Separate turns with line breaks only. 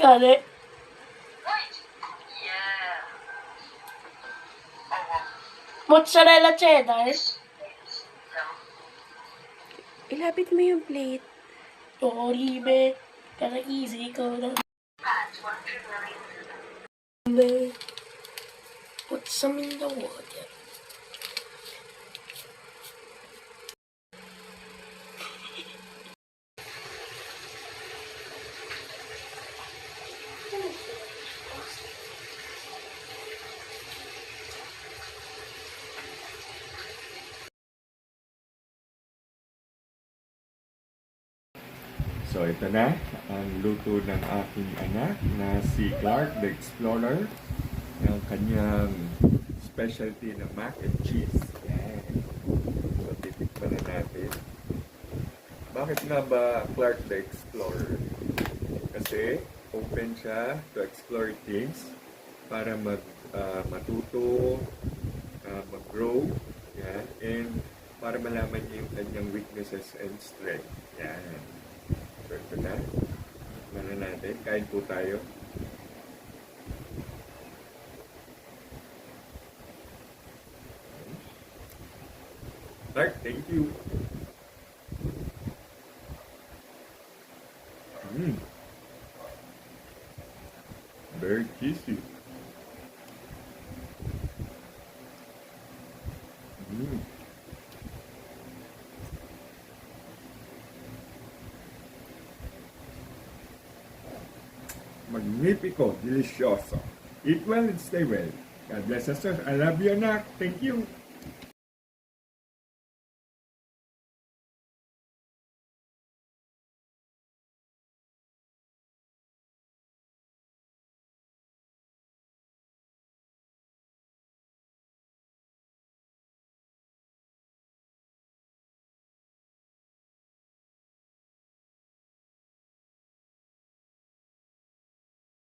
Kali. Mozzarella cheddar.
Ilapit mo yung plate.
Oo, libe. Kaya easy ko na. Put some in the water.
So ito na ang luto ng aking anak na si Clark the Explorer. Ang kanyang specialty na mac and cheese. Yan. So titikman na natin. Bakit nga ba Clark the Explorer? Kasi open siya to explore things para matuto, mag-grow, yan, and para malaman niya yung kanyang weaknesses and strength. Yan. So ito na. Mana natin. Kain po tayo. Clark, thank you. Very cheesy. Magnifico, delicioso. Eat well and stay well. God bless us, sir. I love you, anak. Thank you.